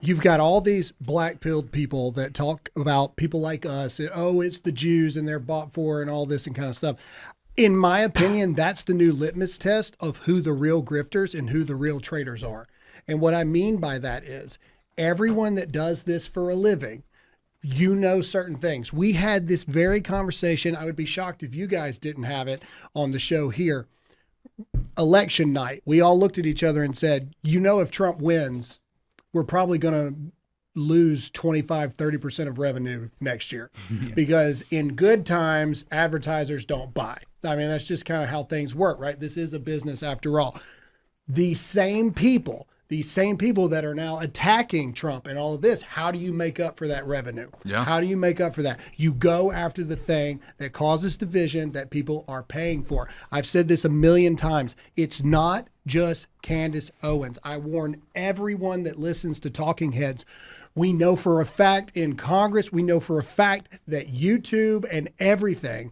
you've got all these black-pilled people that talk about people like us, and, oh, it's the Jews and they're bought for and all this and kind of stuff. In my opinion, that's the new litmus test of who the real grifters and who the real traitors are. And what I mean by that is everyone that does this for a living, you know certain things. We had this very conversation. I would be shocked if you guys didn't have it on the show here. Election night, we all looked at each other and said, you know, if Trump wins, we're probably going to lose 25-30% of revenue next year because in good times, advertisers don't buy. I mean, that's just kind of how things work, right? This is a business after all. These same people that are now attacking Trump and all of this, how do you make up for that revenue? Yeah. How do you make up for that? You go after the thing that causes division that people are paying for. I've said this a million times. It's not just Candace Owens. I warn everyone that listens to Talking Heads. We know for a fact in Congress, we know for a fact that YouTube and everything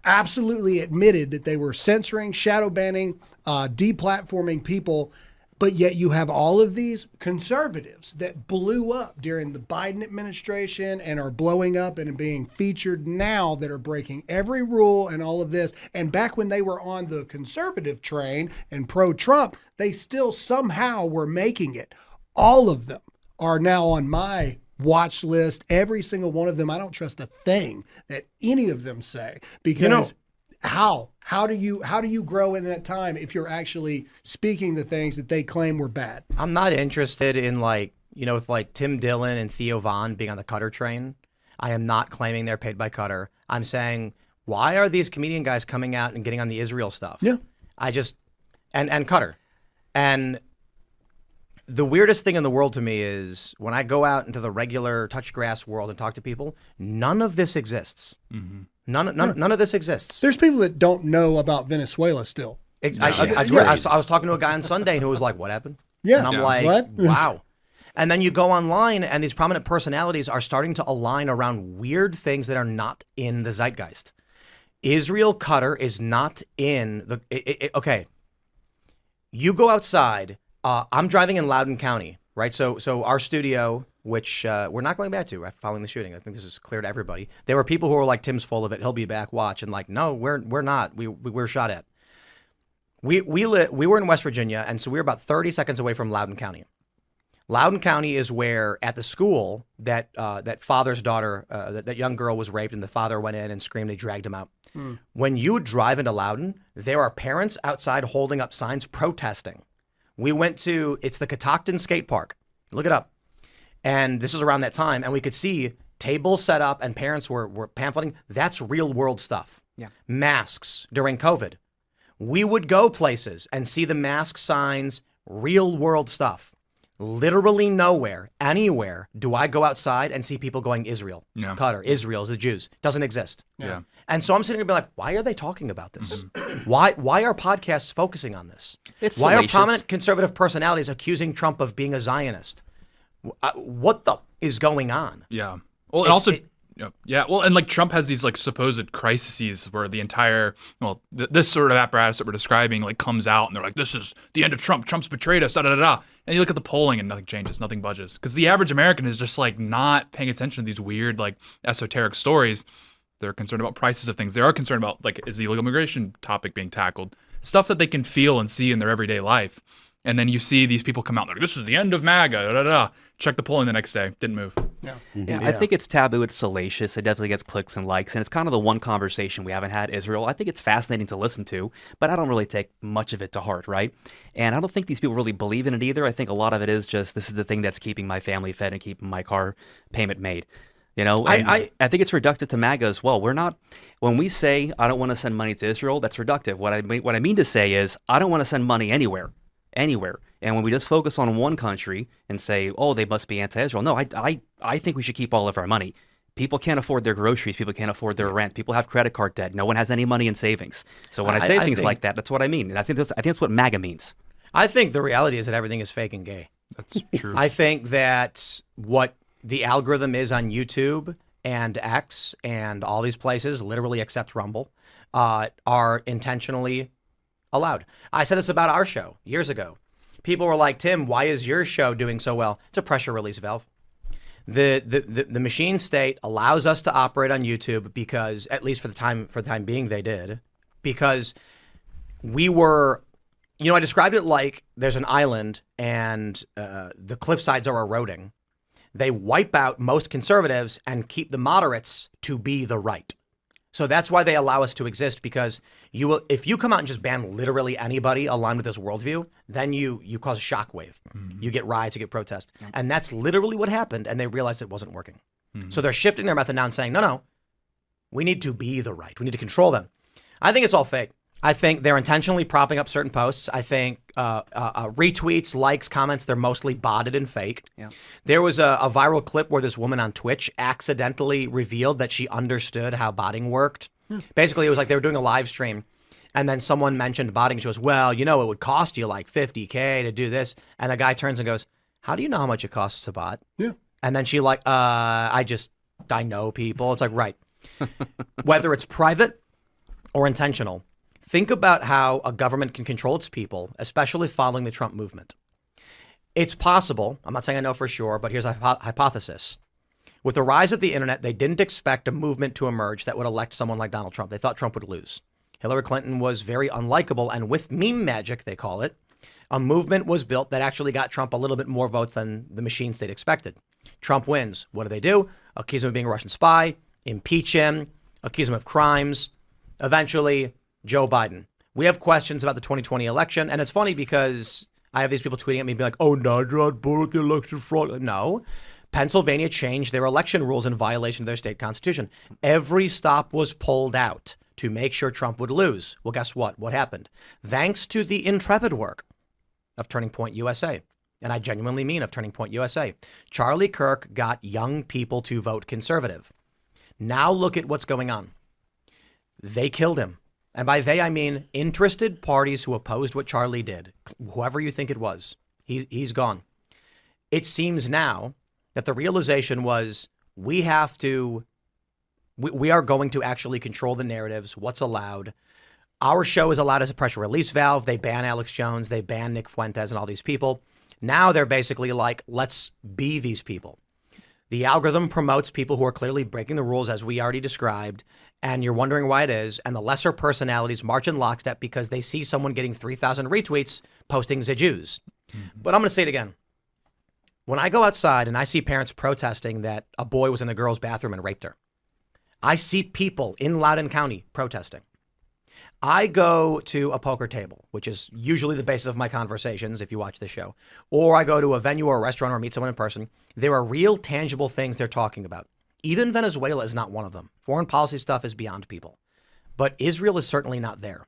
absolutely admitted that they were censoring, shadow banning, deplatforming people, but yet you have all of these conservatives that blew up during the Biden administration and are blowing up and being featured now that are breaking every rule and all of this. And back when they were on the conservative train and pro-Trump, they still somehow were making it. All of them are now on my watch list. Every single one of them. I don't trust a thing that any of them say because how do you grow in that time if you're actually speaking the things that they claim were bad? I'm not interested in with like Tim Dillon and Theo Von being on the Cutter train. I am not claiming they're paid by Cutter. I'm saying, why are these comedian guys coming out and getting on the Israel stuff? Yeah. And Cutter. And the weirdest thing in the world to me is when I go out into the regular touch grass world and talk to people, none of this exists. Mm-hmm. None of this exists. There's people that don't know about Venezuela still. I was talking to a guy on Sunday who was like, what happened? Yeah. And I'm like, what? Wow. And then you go online and these prominent personalities are starting to align around weird things that are not in the zeitgeist. Israel Cutter is not in the... Okay. You go outside... I'm driving in Loudoun County, right? So our studio, which we're not going back to following the shooting. I think this is clear to everybody. There were people who were like, Tim's full of it. He'll be back. Watch. And like, no, we're not. We're shot at. We were in West Virginia, and so we were about 30 seconds away from Loudoun County. Loudoun County is where at the school that father's daughter, that young girl was raped, and the father went in and screamed. They dragged him out. When you drive into Loudoun, there are parents outside holding up signs protesting. We went to, it's the Catoctin Skate Park. Look it up. And this was around that time. And we could see tables set up and parents were pamphleting. That's real world stuff. Yeah. Masks during COVID. We would go places and see the mask signs, real world stuff. Literally nowhere, anywhere, do I go outside and see people going Israel. Yeah. Cutter, Israel is the Jews. Doesn't exist. Yeah. And so I'm sitting here being like, why are they talking about this? Why are podcasts focusing on this? It's why salacious. are prominent conservative personalities accusing Trump of being a Zionist? What the is going on? Yeah. Well, and also, yeah. Well, and like Trump has these like supposed crises where the entire, this sort of apparatus that we're describing like comes out and they're like, this is the end of Trump. Trump's betrayed us, da da da da. And you look at the polling and nothing changes, nothing budges. Because the average American is just like not paying attention to these weird like esoteric stories. They're concerned about prices of things. They are concerned about like, is the illegal immigration topic being tackled? Stuff that they can feel and see in their everyday life. And then you see these people come out and they're like, this is the end of MAGA, da da da. Check the polling the next day, didn't move. Yeah. Yeah, I think it's taboo. It's salacious. It definitely gets clicks and likes. And it's kind of the one conversation we haven't had, Israel. I think it's fascinating to listen to, but I don't really take much of it to heart, right? And I don't think these people really believe in it either. I think a lot of it is just, this is the thing that's keeping my family fed and keeping my car payment made. You know, I think it's reductive to MAGA as well. We're not, when we say, I don't want to send money to Israel, that's reductive. What I mean to say is, I don't want to send money anywhere. And when we just focus on one country and say, oh, they must be anti-Israel. No, I think we should keep all of our money. People can't afford their groceries. People can't afford their rent. People have credit card debt. No one has any money in savings. So when I say things like that, that's what I mean. And I think that's what MAGA means. I think the reality is that everything is fake and gay. That's true. I think that what the algorithm is on YouTube and X and all these places, literally except Rumble, are intentionally allowed. I said this about our show years ago. People were like, Tim, why is your show doing so well? It's a pressure release valve. The machine state allows us to operate on YouTube because, at least for the time being, they did, because we were, I described it like there's an island and the cliff sides are eroding. They wipe out most conservatives and keep the moderates to be the right. So that's why they allow us to exist, because if you come out and just ban literally anybody aligned with this worldview, then you cause a shockwave. Mm-hmm. You get riots, you get protests. Yep. And that's literally what happened, and they realized it wasn't working. Mm-hmm. So they're shifting their method now and saying, no, we need to be the right. We need to control them. I think it's all fake. I think they're intentionally propping up certain posts. I think retweets, likes, comments, they're mostly botted and fake. Yeah. There was a viral clip where this woman on Twitch accidentally revealed that she understood how botting worked. Basically, it was like they were doing a live stream, and then someone mentioned botting. She goes, well, it would cost you like $50K to do this. And the guy turns and goes, how do you know how much it costs to bot? Yeah. And then she I know people. It's like, right. Whether it's private or intentional, think about how a government can control its people, especially following the Trump movement. It's possible, I'm not saying I know for sure, but here's a hypothesis. With the rise of the internet, they didn't expect a movement to emerge that would elect someone like Donald Trump. They thought Trump would lose. Hillary Clinton was very unlikable, and with meme magic, they call it, a movement was built that actually got Trump a little bit more votes than the machine state expected. Trump wins. What do? Accuse him of being a Russian spy, impeach him, accuse him of crimes. Eventually, Joe Biden. We have questions about the 2020 election, and it's funny because I have these people tweeting at me being like, oh, no, not both the election fraud. No. Pennsylvania changed their election rules in violation of their state constitution. Every stop was pulled out to make sure Trump would lose. Well, guess what? What happened? Thanks to the intrepid work of Turning Point USA, and I genuinely mean of Turning Point USA, Charlie Kirk got young people to vote conservative. Now look at what's going on. They killed him. And by they, I mean interested parties who opposed what Charlie did. Whoever you think it was, he's gone. It seems now that the realization was we are going to actually control the narratives, what's allowed. Our show is allowed as a pressure release valve. They ban Alex Jones. They ban Nick Fuentes and all these people. Now they're basically like, let's be these people. The algorithm promotes people who are clearly breaking the rules, as we already described, and you're wondering why it is. And the lesser personalities march in lockstep because they see someone getting 3,000 retweets posting the Jews. Mm-hmm. But I'm going to say it again. When I go outside and I see parents protesting that a boy was in the girl's bathroom and raped her, I see people in Loudoun County protesting. I go to a poker table, which is usually the basis of my conversations if you watch this show, or I go to a venue or a restaurant or meet someone in person. There are real tangible things they're talking about. Even Venezuela is not one of them. Foreign policy stuff is beyond people. But Israel is certainly not there.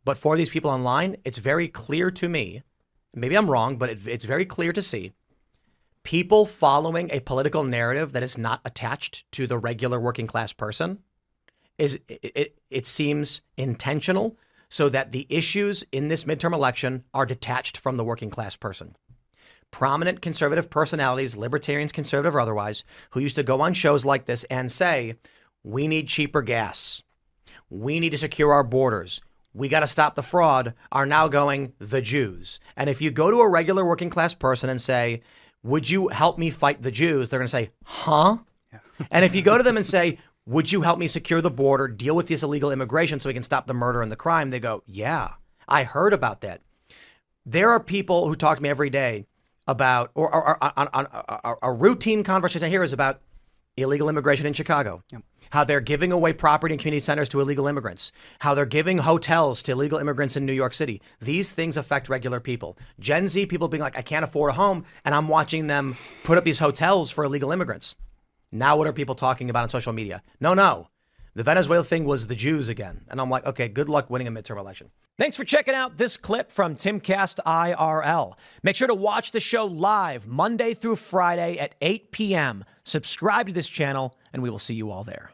But for these people online, it's very clear to me, maybe I'm wrong, but it's very clear to see people following a political narrative that is not attached to the regular working class person. It seems intentional so that the issues in this midterm election are detached from the working class person. Prominent conservative personalities, libertarians, conservative or otherwise, who used to go on shows like this and say, we need cheaper gas. We need to secure our borders. We got to stop the fraud, are now going, the Jews. And if you go to a regular working class person and say, would you help me fight the Jews? They're going to say, huh? Yeah. And if you go to them and say, would you help me secure the border, deal with this illegal immigration so we can stop the murder and the crime? They go, yeah, I heard about that. There are people who talk to me every day about, or a routine conversation I hear is about illegal immigration in Chicago, how they're giving away property and community centers to illegal immigrants, how they're giving hotels to illegal immigrants in New York City. These things affect regular people. Gen Z people being like, I can't afford a home, and I'm watching them put up these hotels for illegal immigrants. Now what are people talking about on social media? No. The Venezuela thing was the Jews again. And I'm like, okay, good luck winning a midterm election. Thanks for checking out this clip from Timcast IRL. Make sure to watch the show live Monday through Friday at 8 p.m. Subscribe to this channel, and we will see you all there.